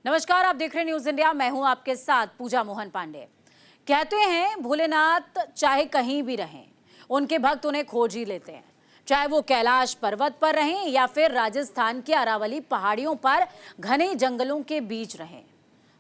नमस्कार, आप देख रहे हैं न्यूज इंडिया। मैं हूं आपके साथ पूजा मोहन पांडे। कहते हैं भोलेनाथ चाहे कहीं भी रहें, उनके भक्त उन्हें खोज ही लेते हैं। चाहे वो कैलाश पर्वत पर रहें या फिर राजस्थान के अरावली पहाड़ियों पर घने जंगलों के बीच रहें,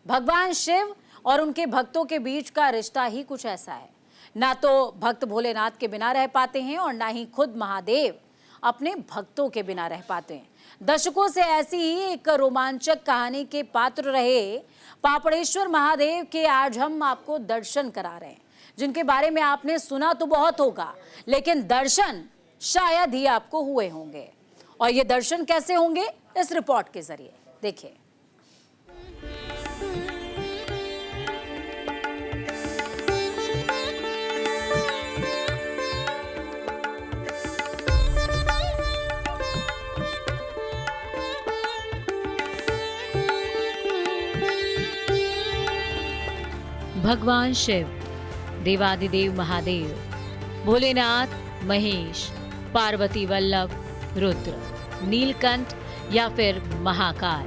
भगवान शिव और उनके भक्तों के बीच का रिश्ता ही कुछ ऐसा है। ना तो भक्त भोलेनाथ के बिना रह पाते हैं और ना ही खुद महादेव अपने भक्तों के बिना रह पाते हैं। दशकों से ऐसी ही एक रोमांचक कहानी के पात्र रहे पापड़ेश्वर महादेव के आज हम आपको दर्शन करा रहे हैं, जिनके बारे में आपने सुना तो बहुत होगा, लेकिन दर्शन शायद ही आपको हुए होंगे। और ये दर्शन कैसे होंगे, इस रिपोर्ट के जरिए देखिए। भगवान शिव, देवादिदेव महादेव, भोलेनाथ, महेश, पार्वती वल्लभ, रुद्र, नीलकंठ या फिर महाकाल,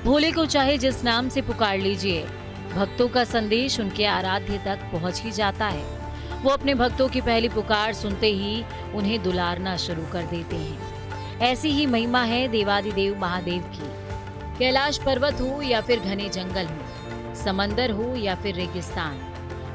भोले को चाहे जिस नाम से पुकार लीजिए, भक्तों का संदेश उनके आराध्य तक पहुंच ही जाता है। वो अपने भक्तों की पहली पुकार सुनते ही उन्हें दुलारना शुरू कर देते हैं। ऐसी ही महिमा है देवादिदेव महादेव की। कैलाश पर्वत हो या फिर घने जंगल हो, समंदर हो या फिर रेगिस्तान,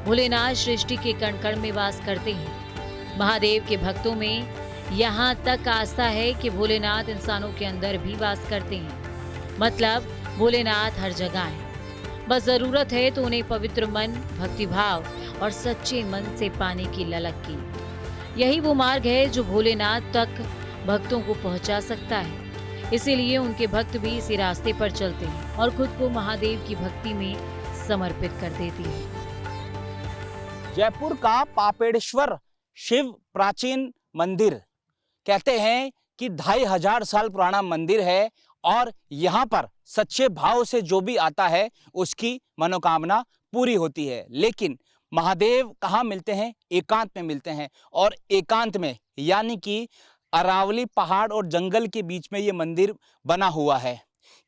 भोलेनाथ सृष्टि के कण कण में वास करते हैं। महादेव के भक्तों में यहाँ तक आस्था है कि भोलेनाथ इंसानों के अंदर भी वास करते हैं। मतलब भोलेनाथ हर जगह है, बस जरूरत है तो उन्हें पवित्र मन, भक्तिभाव और सच्चे मन से पाने की ललक की। यही वो मार्ग है जो भोलेनाथ तक भक्तों को पहुंचा सकता है। इसीलिए उनके भक्त भी इसी रास्ते पर चलते हैं और खुद को महादेव की भक्ति में समर्पित कर देती है। जयपुर का पापेश्वर शिव प्राचीन मंदिर, कहते हैं कि 2500 साल पुराना मंदिर है और यहाँ पर सच्चे भाव से जो भी आता है उसकी मनोकामना पूरी होती है। लेकिन महादेव कहाँ मिलते हैं? एकांत में मिलते हैं। और एकांत में यानी कि अरावली पहाड़ और जंगल के बीच में ये मंदिर बना हुआ है।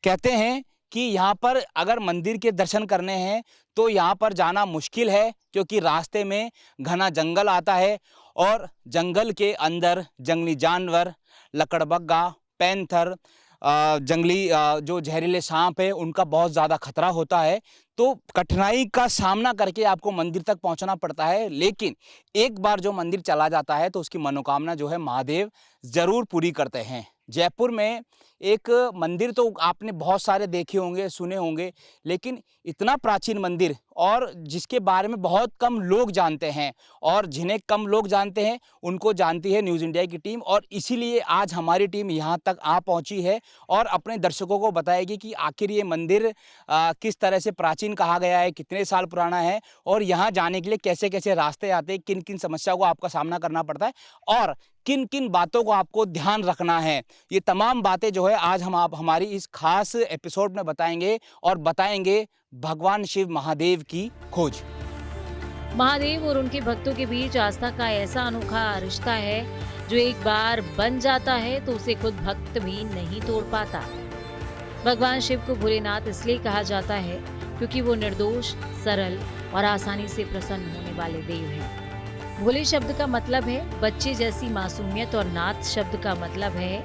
कहते हैं कि यहाँ पर अगर मंदिर के दर्शन करने हैं तो यहाँ पर जाना मुश्किल है, क्योंकि रास्ते में घना जंगल आता है और जंगल के अंदर जंगली जानवर, लकड़बग्गा, पैंथर, जंगली जो जहरीले सांप है उनका बहुत ज़्यादा खतरा होता है। तो कठिनाई का सामना करके आपको मंदिर तक पहुंचना पड़ता है। लेकिन एक बार जो मंदिर चला जाता है तो उसकी मनोकामना जो है महादेव ज़रूर पूरी करते हैं। जयपुर में एक मंदिर तो आपने बहुत सारे देखे होंगे, सुने होंगे, लेकिन इतना प्राचीन मंदिर और जिसके बारे में बहुत कम लोग जानते हैं, और जिन्हें कम लोग जानते हैं उनको जानती है न्यूज़ इंडिया की टीम। और इसीलिए आज हमारी टीम यहाँ तक आ पहुँची है और अपने दर्शकों को बताएगी कि आखिर ये मंदिर किस तरह से प्राचीन कहा गया है, कितने साल पुराना है और यहाँ जाने के लिए कैसे कैसे रास्ते आते हैं, किन किन समस्याओं को आपका सामना करना पड़ता है और किन किन बातों को आपको ध्यान रखना है। ये तमाम बातें जो है आज हम आप हमारी इस खास एपिसोड में बताएंगे और बताएंगे भगवान शिव महादेव की खोज। महादेव और उनके भक्तों के बीच आस्था का ऐसा अनोखा रिश्ता है जो एक बार बन जाता है तो उसे खुद भक्त भी नहीं तोड़ पाता। भगवान शिव को भोलेनाथ इसलिए कहा जाता है क्योंकि वो निर्दोष, सरल और आसानी से प्रसन्न होने वाले देव हैं। भोले शब्द का मतलब है बच्चे जैसी मासूमियत और नाथ शब्द का मतलब है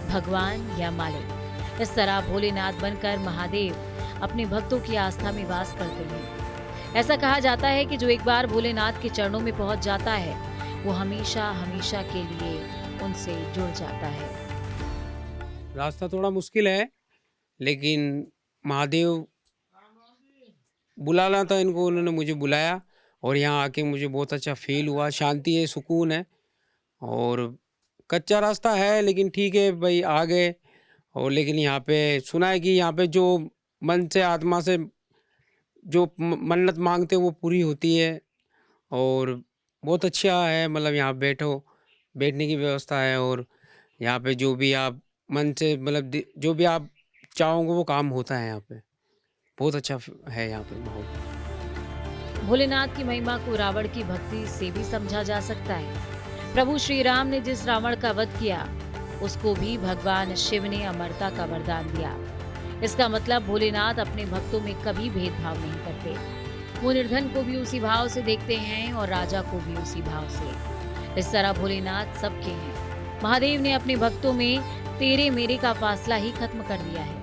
भगवान या मालिक। इस तरह भोलेनाथ बनकर महादेव अपने भक्तों की आस्था में वास करते हैं। ऐसा कहा जाता है कि जो एक बार भोलेनाथ के चरणों में पहुंच जाता है वो हमेशा हमेशा के लिए उनसे जुड़ जाता है। रास्ता थोड़ा मुश्किल है, लेकिन महादेव बुलाना था इनको, उन्होंने मुझे बुलाया और यहाँ आके मुझे बहुत अच्छा फील हुआ। शांति है, सुकून है और कच्चा रास्ता है लेकिन ठीक है भाई, आ गए। और लेकिन यहाँ पे सुना है कि यहाँ पे जो मन से, आत्मा से जो मन्नत मांगते हैं वो पूरी होती है और बहुत अच्छा है। मतलब यहाँ बैठने की व्यवस्था है और यहाँ पे जो भी आप मन से, मतलब जो भी आप चाहोगे वो काम होता है। यहाँ पे बहुत अच्छा है यहाँ पे माहौल। भोलेनाथ की महिमा को रावण की भक्ति से भी समझा जा सकता है। प्रभु श्री राम ने जिस रावण का वध किया उसको भी भगवान शिव ने अमरता का वरदान दिया। इसका मतलब भोलेनाथ अपने भक्तों में कभी भेदभाव नहीं करते। वो निर्धन को भी उसी भाव से देखते हैं और राजा को भी उसी भाव से। इस तरह भोलेनाथ सबके हैं। महादेव ने अपने भक्तों में तेरे मेरे का फासला ही खत्म कर दिया है।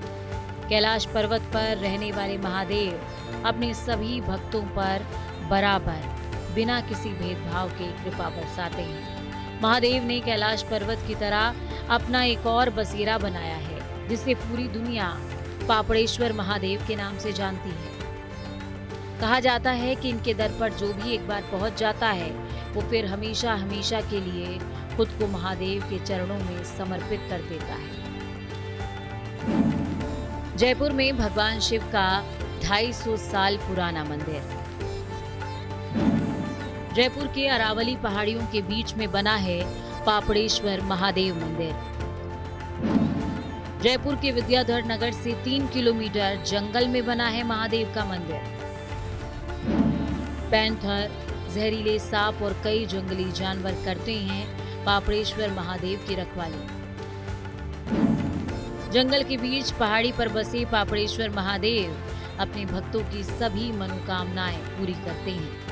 कैलाश पर्वत पर रहने वाले महादेव अपने सभी भक्तों पर बराबर बिना किसी भेदभाव के कृपा बरसाते हैं। महादेव ने कैलाश पर्वत की तरह अपना एक और बसेरा बनाया है, जिसे पूरी दुनिया पापड़ेश्वर महादेव के नाम से जानती है। कहा जाता है कि इनके दर पर जो भी एक बार पहुंच जाता है, वो फिर हमेशा हमेशा के लिए खुद को महादेव के चरणों में समर्पित कर देता है। जयपुर में भगवान शिव का 250 साल पुराना मंदिर। जयपुर के अरावली पहाड़ियों के बीच में बना है पापड़ेश्वर महादेव मंदिर। जयपुर के विद्याधर नगर से 3 किलोमीटर जंगल में बना है महादेव का मंदिर। पैंथर, जहरीले सांप और कई जंगली जानवर करते हैं पापड़ेश्वर महादेव की रखवाली। जंगल के बीच पहाड़ी पर बसे पापड़ेश्वर महादेव अपने भक्तों की सभी मनोकामनाएं पूरी करते हैं।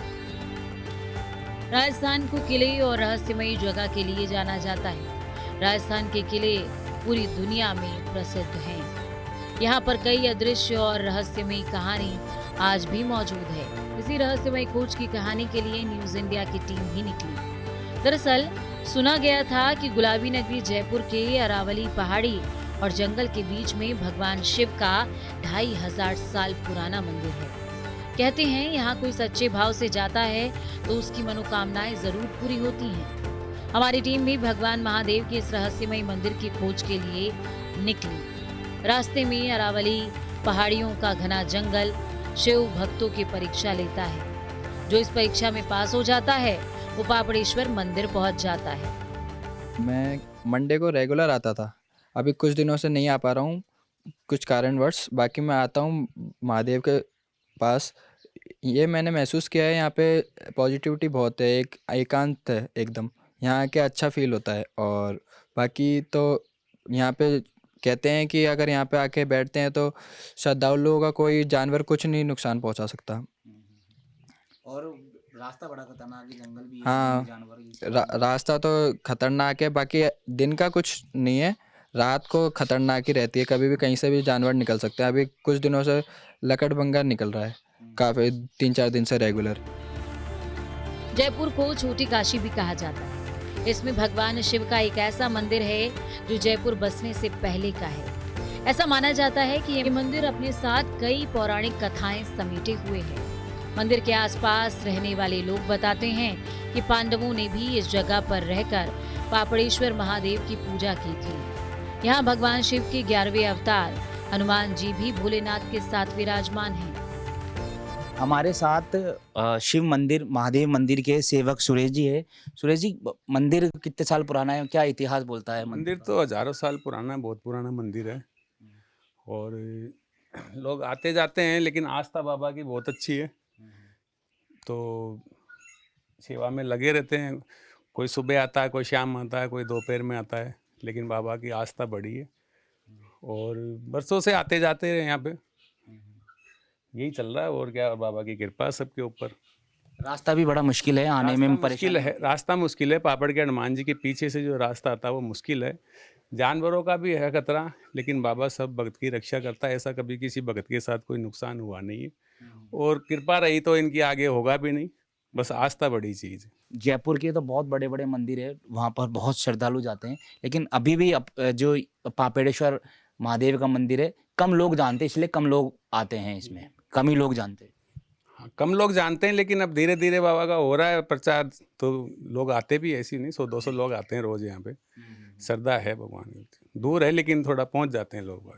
राजस्थान को किले और रहस्यमयी जगह के लिए जाना जाता है। राजस्थान के किले पूरी दुनिया में प्रसिद्ध हैं। यहाँ पर कई अदृश्य और रहस्यमयी कहानी आज भी मौजूद है। इसी रहस्यमय खोज की कहानी के लिए न्यूज इंडिया की टीम भी निकली। दरअसल सुना गया था कि गुलाबी नगरी जयपुर के अरावली पहाड़ी और जंगल के बीच में भगवान शिव का 2500 साल पुराना मंदिर है। कहते हैं यहाँ कोई सच्चे भाव से जाता है तो उसकी मनोकामनाएं जरूर पूरी होती हैं। हमारी टीम भी भगवान महादेव के इस रहस्यमय मंदिर की खोज के लिए निकली। रास्ते में अरावली पहाड़ियों का घना जंगल शिव भक्तों की परीक्षा लेता है। जो इस परीक्षा में पास हो जाता है वो पापड़ेश्वर मंदिर पहुंच जाता है। मैं मंडे को रेगुलर आता था, अभी कुछ दिनों से नहीं आ पा रहा हूँ कुछ कारणवश। बाकी मैं आता हूँ महादेव के पास। ये मैंने महसूस किया है, यहाँ पे पॉजिटिविटी बहुत है, एक एकांत है एकदम। यहाँ आके अच्छा फील होता है। और बाकी तो यहाँ पे कहते हैं कि अगर यहाँ पे आके बैठते हैं तो श्रद्धालुओं का कोई जानवर कुछ नहीं नुकसान पहुँचा सकता। और रास्ता बड़ा खतरनाक है, जंगल भी है, हाँ, जानवर रास्ता तो खतरनाक है। बाकी दिन का कुछ नहीं है, रात को खतरनाक ही रहती है। कभी भी कहीं से भी जानवर निकल सकते हैं। अभी कुछ दिनों से लकड़बंगा निकल रहा है काफ़ी 3-4 दिन से रेगुलर। जयपुर को छोटी काशी भी कहा जाता है। इसमें भगवान शिव का एक ऐसा मंदिर है जो जयपुर बसने से पहले का है। ऐसा माना जाता है कि ये मंदिर अपने साथ कई पौराणिक कथाएं समेटे हुए है। मंदिर के आसपास रहने वाले लोग बताते हैं कि पांडवों ने भी इस जगह पर रहकर पापड़ेश्वर महादेव की पूजा की थी। यहाँ भगवान शिव के 11वें अवतार हनुमान जी भी भोलेनाथ के साथ विराजमान हैं। हमारे साथ शिव मंदिर महादेव मंदिर के सेवक सुरेश जी है। सुरेश जी, मंदिर कितने साल पुराना है, क्या इतिहास बोलता है मंदिर तो हजारों साल पुराना है, बहुत पुराना मंदिर है। और लोग आते जाते हैं, लेकिन आस्था बाबा की बहुत अच्छी है, तो सेवा में लगे रहते हैं। कोई सुबह आता है, कोई शाम आता है, कोई दोपहर में आता है, लेकिन बाबा की आस्था बड़ी है और बरसों से आते जाते हैं यहाँ पे। यही चल रहा है और क्या, बाबा की कृपा सबके ऊपर। रास्ता भी बड़ा मुश्किल है, आने में मुश्किल है, रास्ता मुश्किल है। पापड़ के हनुमान जी के पीछे से जो रास्ता आता है वो मुश्किल है। जानवरों का भी है खतरा, लेकिन बाबा सब भक्त की रक्षा करता है। ऐसा कभी किसी भक्त के साथ कोई नुकसान हुआ नहीं है और कृपा रही तो इनकी आगे होगा भी नहीं। बस आस्था बड़ी चीज़ है। जयपुर के तो बहुत बड़े बड़े मंदिर है, वहाँ पर बहुत श्रद्धालु जाते हैं, लेकिन अभी भी जो पापड़ेश्वर महादेव का मंदिर है कम लोग जानते हैं, इसलिए कम लोग आते हैं इसमें, कम ही लोग जानते हैं। हाँ, कम लोग जानते हैं, लेकिन अब धीरे धीरे बाबा का हो रहा है प्रचार, तो लोग आते भी, ऐसी नहीं 100-200 लोग आते हैं रोज यहाँ पे। श्रद्धा है भगवान की। दूर है लेकिन थोड़ा पहुँच जाते हैं लोग।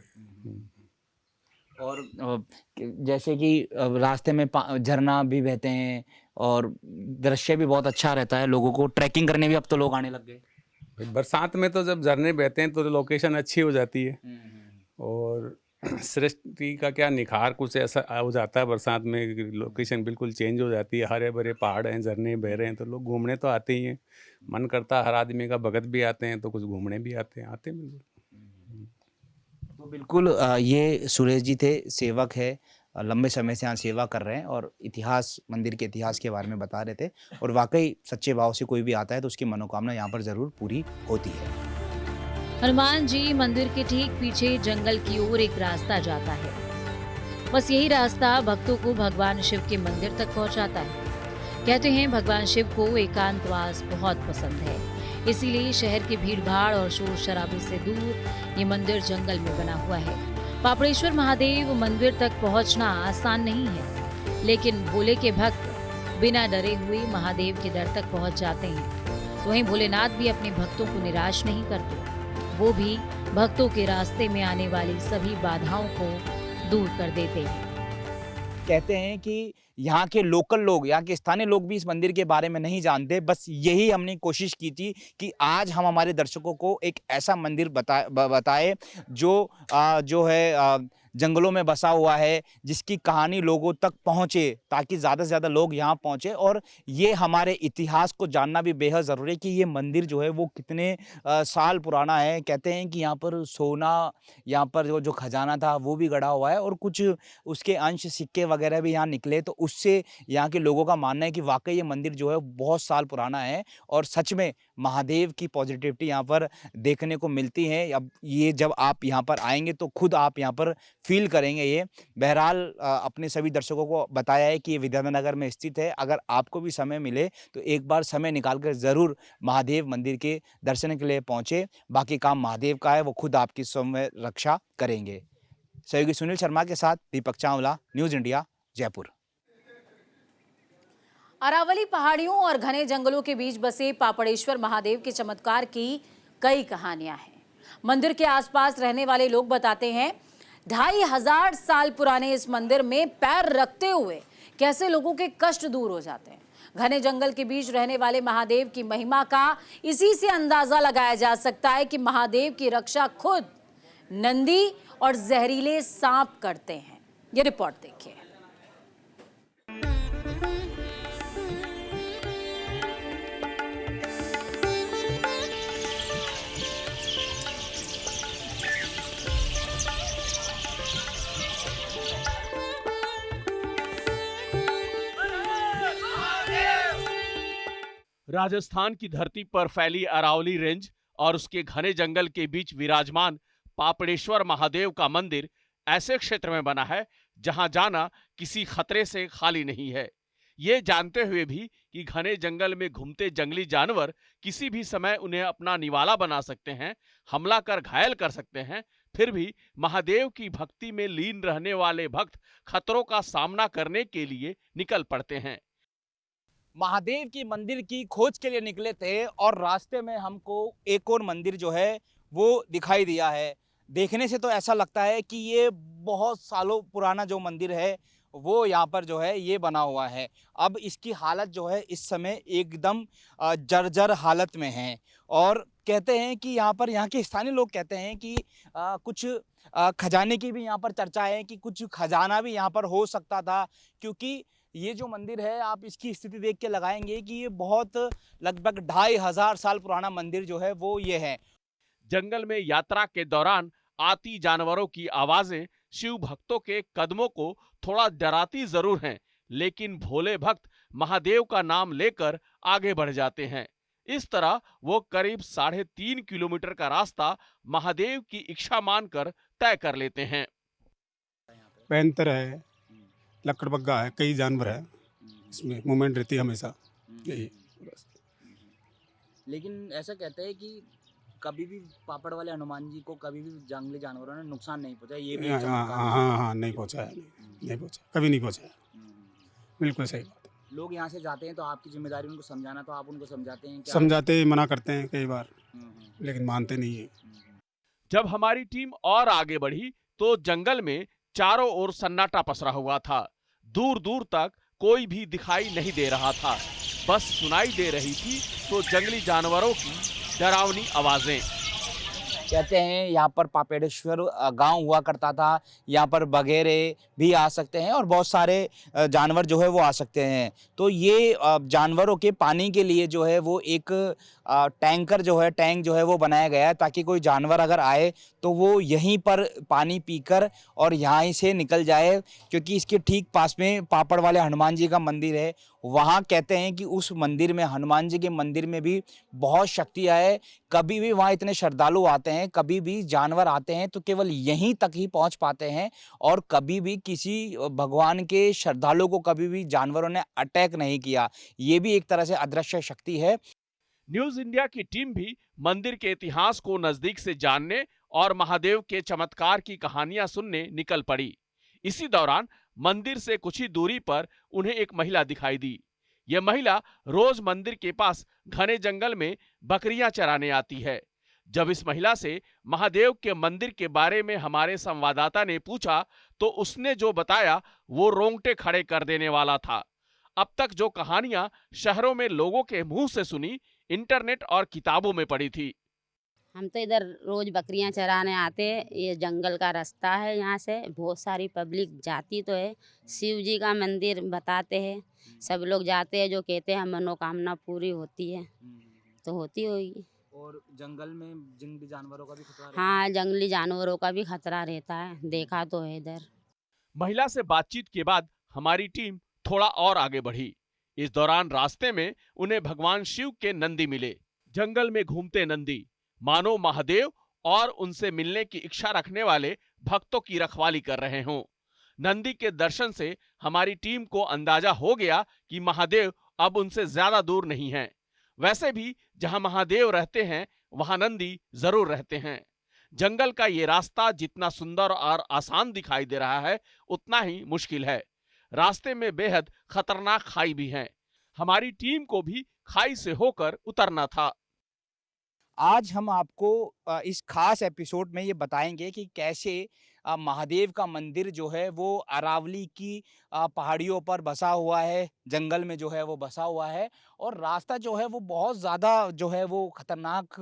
और जैसे कि रास्ते में झरना भी बहते हैं और दृश्य भी बहुत अच्छा रहता है, लोगों को ट्रैकिंग करने भी अब तो लोग आने लग गए। बरसात में तो जब झरने बहते हैं तो लोकेशन अच्छी हो जाती है और सृष्टि का क्या निखार कुछ ऐसा हो जाता है। बरसात में लोकेशन बिल्कुल चेंज हो जाती है, हरे भरे पहाड़ हैं, झरने बह रहे हैं, तो लोग घूमने तो आते ही हैं। मन करता है हर आदमी का, भगत भी आते हैं तो कुछ घूमने भी आते हैं, बिल्कुल। तो बिल्कुल ये सुरेश जी थे, सेवक है, लंबे समय से यहाँ सेवा कर रहे हैं और इतिहास, मंदिर के इतिहास के बारे में बता रहे थे। और वाकई सच्चे भाव से कोई भी आता है तो उसकी मनोकामना यहाँ पर ज़रूर पूरी होती है। हनुमान जी मंदिर के ठीक पीछे जंगल की ओर एक रास्ता जाता है। बस यही रास्ता भक्तों को भगवान शिव के मंदिर तक पहुंचाता है। कहते हैं भगवान शिव को एकांतवास बहुत पसंद है, इसीलिए शहर की भीड़-भाड़ और शोर शराबे से दूर ये मंदिर जंगल में बना हुआ है। पापड़ेश्वर महादेव मंदिर तक पहुंचना आसान नहीं है, लेकिन भोले के भक्त बिना डरे हुए महादेव के दर तक पहुंच जाते हैं। वहीं भोलेनाथ भी अपने भक्तों को निराश नहीं करते, वो भी भक्तों के रास्ते में आने वाली सभी बाधाओं को दूर कर देते हैं। कहते हैं कि यहाँ के लोकल लोग, यहाँ के स्थानीय लोग भी इस मंदिर के बारे में नहीं जानते। बस यही हमने कोशिश की थी कि आज हम हमारे दर्शकों को एक ऐसा मंदिर बताए जो है जंगलों में बसा हुआ है, जिसकी कहानी लोगों तक पहुँचे, ताकि ज़्यादा से ज़्यादा लोग यहाँ पहुँचे। और ये हमारे इतिहास को जानना भी बेहद ज़रूरी है कि ये मंदिर जो है वो कितने साल पुराना है। कहते हैं कि यहाँ पर सोना, यहाँ पर जो खजाना था वो भी गड़ा हुआ है और कुछ उसके अंश, सिक्के वगैरह भी यहाँ निकले। तो उससे यहाँ के लोगों का मानना है कि वाकई ये मंदिर जो है बहुत साल पुराना है और सच में महादेव की पॉजिटिविटी यहाँ पर देखने को मिलती है। अब ये जब आप यहाँ पर आएंगे तो खुद आप यहाँ पर फील करेंगे ये। बहरहाल अपने सभी दर्शकों को बताया है कि ये विद्यानगर में स्थित है। अगर आपको भी समय मिले तो एक बार समय निकाल कर ज़रूर महादेव मंदिर के दर्शन के लिए पहुँचे। बाकी काम महादेव का है, वो खुद आपकी समय रक्षा करेंगे। सहयोगी सुनील शर्मा के साथ दीपक चावला, न्यूज़ इंडिया, जयपुर। अरावली पहाड़ियों और घने जंगलों के बीच बसे पापड़ेश्वर महादेव के चमत्कार की कई कहानियां हैं। मंदिर के आसपास रहने वाले लोग बताते हैं 2500 साल पुराने इस मंदिर में पैर रखते हुए कैसे लोगों के कष्ट दूर हो जाते हैं। घने जंगल के बीच रहने वाले महादेव की महिमा का इसी से अंदाजा लगाया जा सकता है कि महादेव की रक्षा खुद नंदी और जहरीले सांप करते हैं। ये रिपोर्ट देखिए। राजस्थान की धरती पर फैली अरावली रेंज और उसके घने जंगल के बीच विराजमान पापड़ेश्वर महादेव का मंदिर ऐसे क्षेत्र में बना है जहां जाना किसी खतरे से खाली नहीं है। ये जानते हुए भी कि घने जंगल में घूमते जंगली जानवर किसी भी समय उन्हें अपना निवाला बना सकते हैं, हमला कर घायल कर सकते हैं, फिर भी महादेव की भक्ति में लीन रहने वाले भक्त खतरों का सामना करने के लिए निकल पड़ते हैं। महादेव की मंदिर की खोज के लिए निकले थे और रास्ते में हमको एक और मंदिर जो है वो दिखाई दिया है। देखने से तो ऐसा लगता है कि ये बहुत सालों पुराना जो मंदिर है वो यहाँ पर जो है ये बना हुआ है। अब इसकी हालत जो है इस समय एकदम जर्जर हालत में है और कहते हैं कि यहाँ के स्थानीय लोग कहते हैं कि कुछ खजाने की भी यहाँ पर चर्चा है कि कुछ खजाना भी यहाँ पर हो सकता था, क्योंकि ये जो मंदिर है आप इसकी स्थिति देख के लगाएंगे कि ये बहुत लगभग 2500 साल पुराना मंदिर जो है वो ये है। जंगल में यात्रा के दौरान आती जानवरों की आवाजें शिव भक्तों के कदमों को थोड़ा डराती जरूर हैं, लेकिन भोले भक्त महादेव का नाम लेकर आगे बढ़ जाते हैं। इस तरह वो करीब 3.5 किलोमीटर का रास्ता महादेव की इच्छा मानकर तय कर लेते हैं। पैंतर है, लकड़बग्गा है, कई जानवर है, इसमें मूवमेंट रहती है हमेशा। यही बस। लेकिन ऐसा कहते हैं कि कभी भी पापड़ वाले हनुमान जी को कभी भी जंगली जानवरों ने नुकसान नहीं पहुंचा। ये भी हाँ, नहीं पहुंचा है, नहीं पहुंचा, कभी नहीं पहुंचा है। बिल्कुल सही बात है। लोग यहाँ से जाते हैं तो आपकी जिम्मेदारी उनको समझाना, तो आप उनको समझाते हैं? समझाते, मना करते हैं कई बार, लेकिन मानते नहीं है। जब हमारी टीम और आगे बढ़ी तो जंगल में चारों ओर सन्नाटा पसरा हुआ था। दूर दूर तक कोई भी दिखाई नहीं दे रहा था, बस सुनाई दे रही थी तो जंगली जानवरों की डरावनी आवाजें। कहते हैं यहाँ पर पापेड़ेश्वर गांव हुआ करता था, यहाँ पर बघेरे भी आ सकते हैं और बहुत सारे जानवर जो है वो आ सकते हैं। तो ये जानवरों के पानी के लिए जो है वो एक टैंक जो है वो बनाया गया है, ताकि कोई जानवर अगर आए तो वो यहीं पर पानी पीकर और यहाँ से निकल जाए, क्योंकि इसके ठीक पास में पापड़ वाले हनुमान जी का मंदिर है। वहाँ कहते हैं कि उस मंदिर में, हनुमान जी के मंदिर में भी बहुत शक्तियाँ है। कभी भी वहाँ इतने श्रद्धालु आते हैं, कभी भी जानवर आते हैं तो केवल यहीं तक ही पहुँच पाते हैं, और कभी भी किसी भगवान के श्रद्धालु को कभी भी जानवरों ने अटैक नहीं किया। ये भी एक तरह से अदृश्य शक्ति है। न्यूज इंडिया की टीम भी मंदिर के इतिहास को नजदीक से जानने और महादेव के चमत्कार की कहानियां सुनने निकल पड़ी। इसी दौरान मंदिर से कुछ ही दूरी पर उन्हें एक महिला दिखाई दी। यह महिला रोज मंदिर के पास घने जंगल में बकरियां चराने आती है। जब इस महिला से महादेव के मंदिर के बारे में हमारे संवाददाता ने पूछा तो उसने जो बताया वो रोंगटे खड़े कर देने वाला था। अब तक जो कहानियां शहरों में लोगों के मुंह से सुनी, इंटरनेट और किताबों में पढ़ी थी। हम तो इधर रोज बकरियां चराने आते हैं। ये जंगल का रास्ता है, यहाँ से बहुत सारी पब्लिक जाती तो है। शिव जी का मंदिर बताते हैं, सब लोग जाते हैं, जो कहते हैं मनोकामना पूरी होती है तो होती होगी। और जंगल में जंगली जानवरों का भी खतरा रहता है? हाँ, जंगली जानवरों का भी खतरा रहता है, देखा तो है इधर। महिला से बातचीत के बाद हमारी टीम थोड़ा और आगे बढ़ी। इस दौरान रास्ते में उन्हें भगवान शिव के नंदी मिले। जंगल में घूमते नंदी मानो महादेव और उनसे मिलने की इच्छा रखने वाले भक्तों की रखवाली कर रहे हों। नंदी के दर्शन से हमारी टीम को अंदाजा हो गया कि महादेव अब उनसे ज्यादा दूर नहीं हैं। वैसे भी जहां महादेव रहते हैं वहां नंदी जरूर रहते हैं। जंगल का ये रास्ता जितना सुंदर और आसान दिखाई दे रहा है, उतना ही मुश्किल है। रास्ते में बेहद खतरनाक खाई भी है। हमारी टीम को भी खाई से होकर उतरना था। आज हम आपको इस खास एपिसोड में ये बताएंगे कि कैसे महादेव का मंदिर जो है वो अरावली की पहाड़ियों पर बसा हुआ है, जंगल में जो है वो बसा हुआ है, और रास्ता जो है वो बहुत ज़्यादा जो है वो खतरनाक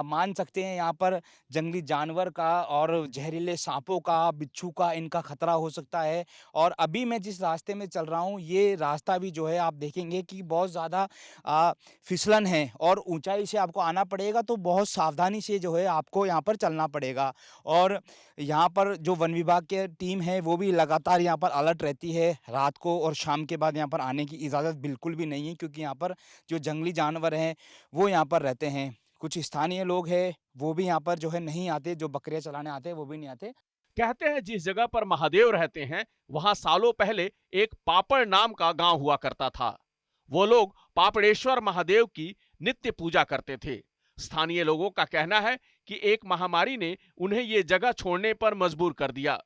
मान सकते हैं। यहाँ पर जंगली जानवर का और जहरीले सांपों का, बिच्छू का, इनका खतरा हो सकता है। और अभी मैं जिस रास्ते में चल रहा हूँ, ये रास्ता भी जो है आप देखेंगे कि बहुत ज़्यादा फिसलन है और ऊंचाई से आपको आना पड़ेगा, तो बहुत सावधानी से जो है आपको यहाँ पर चलना पड़ेगा। और यहाँ पर जो वन विभाग के टीम है वो भी लगातार यहाँ पर अलर्ट रहती है। रात को और शाम के बाद यहाँ पर आने की इजाज़त बिल्कुल भी नहीं है, क्योंकि यहाँ पर जो जंगली जानवर हैं वो यहाँ पर रहते हैं। कुछ स्थानीय लोग हैं वो भी यहाँ पर जो है नहीं आते, जो बकरियाँ चलाने आते हैं वो भी नहीं आते। कहते हैं जिस जगह पर महादेव रहते हैं वहां सालों पहले एक पापड़ नाम का गांव हुआ करता था। वो लोग पापड़ेश्वर महादेव की नित्य पूजा करते थे। स्थानीय लोगों का कहना है कि एक महामारी ने उन्हें ये जगह छोड़ने पर मजबूर कर दिया।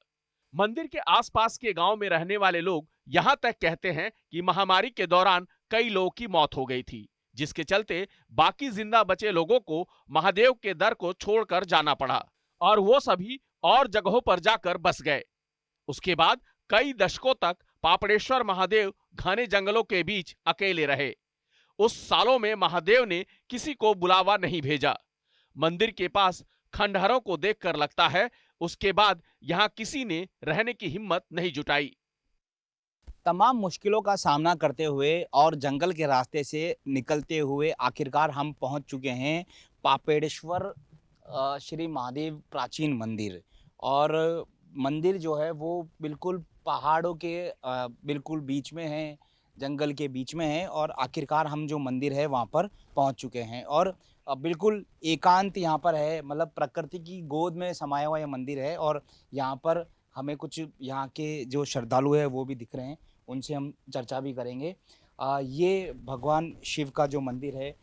मंदिर के आसपास के गांव में रहने वाले लोग यहां तक कहते हैं कि महामारी के दौरान कई लोगों की मौत हो गई थी, जिसके चलते बाकी जिंदा बचे लोगों को महादेव के दर को छोड़कर जाना पड़ा और वो सभी और जगहों पर जाकर बस गए। उसके बाद कई दशकों तक पापड़ेश्वर महादेव घने जंगलों के बीच अकेले रहे। उस सालों में महादेव ने किसी को बुलावा नहीं भेजा। मंदिर के पास खंडहरों को देखकर लगता है उसके बाद यहां किसी ने रहने की हिम्मत नहीं जुटाई। तमाम मुश्किलों का सामना करते हुए और जंगल के रास्ते से निकलते हुए आखिरकार हम पहुंच चुके हैं पापेड़ेश्वर श्री महादेव प्राचीन मंदिर। और मंदिर जो है वो बिल्कुल पहाड़ों के बिल्कुल बीच में है, जंगल के बीच में है, और आखिरकार हम जो मंदिर है वहाँ पर पहुँच चुके हैं। और बिल्कुल एकांत यहाँ पर है, मतलब प्रकृति की गोद में समाया हुआ यह मंदिर है। और यहाँ पर हमें कुछ यहाँ के जो श्रद्धालु है वो भी दिख रहे हैं, उनसे हम चर्चा भी करेंगे। ये भगवान शिव का जो मंदिर है,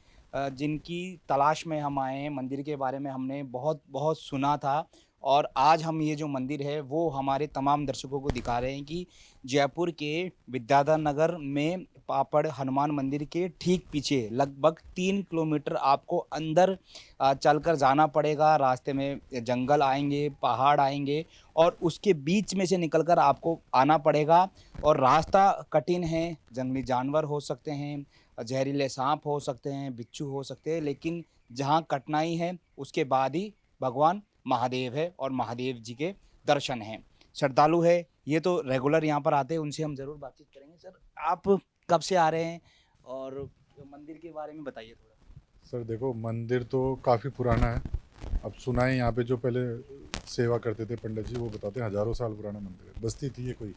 जिनकी तलाश में हम आए हैं। मंदिर के बारे में हमने बहुत सुना था, और आज हम ये जो मंदिर है वो हमारे तमाम दर्शकों को दिखा रहे हैं कि जयपुर के विद्याधर नगर में पापड़ हनुमान मंदिर के ठीक पीछे लगभग 3 किलोमीटर आपको अंदर चलकर जाना पड़ेगा। रास्ते में जंगल आएंगे, पहाड़ आएंगे, और उसके बीच में से निकलकर आपको आना पड़ेगा। और रास्ता कठिन है, जंगली जानवर हो सकते हैं, जहरीले सांप हो सकते हैं, बिच्छू हो सकते हैं, लेकिन जहाँ कठिनाई है उसके बाद ही भगवान महादेव है और महादेव जी के दर्शन हैं। श्रद्धालु है ये तो रेगुलर यहाँ पर आते हैं, उनसे हम ज़रूर बातचीत करेंगे। सर आप कब से आ रहे हैं और मंदिर के बारे में बताइए थोड़ा। सर देखो, मंदिर तो काफ़ी पुराना है। अब सुना है यहाँ पे जो पहले सेवा करते थे पंडित जी, वो बताते हैं हज़ारों साल पुराना मंदिर है। बस्ती थी ये कोई,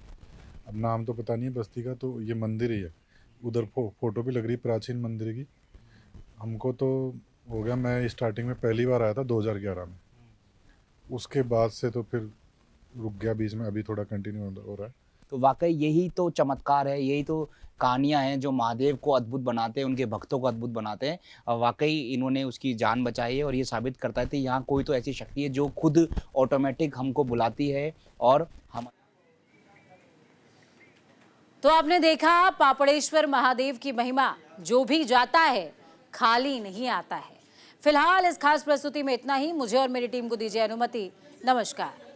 अब नाम तो पता नहीं है बस्ती का, तो ये मंदिर ही है। उधर फोटो भी लग रही प्राचीन मंदिर की। हमको तो हो गया, मैं स्टार्टिंग में पहली बार आया था 2011 में, उसके बाद से तो फिर रुक गया बीच में, अभी थोड़ा कंटिन्यू हो रहा है। तो वाकई यही तो चमत्कार है, यही तो कहानियाँ हैं जो महादेव को अद्भुत बनाते हैं, उनके भक्तों को अद्भुत बनाते हैं। और वाकई इन्होंने उसकी जान बचाई है और ये साबित करता है कि यहाँ कोई तो ऐसी शक्ति है जो खुद ऑटोमेटिक हमको बुलाती है और हम। तो आपने देखा पापड़ेश्वर महादेव की महिमा, जो भी जाता है खाली नहीं आता है। फिलहाल इस खास प्रस्तुति में इतना ही। मुझे और मेरी टीम को दीजिए अनुमति। नमस्कार।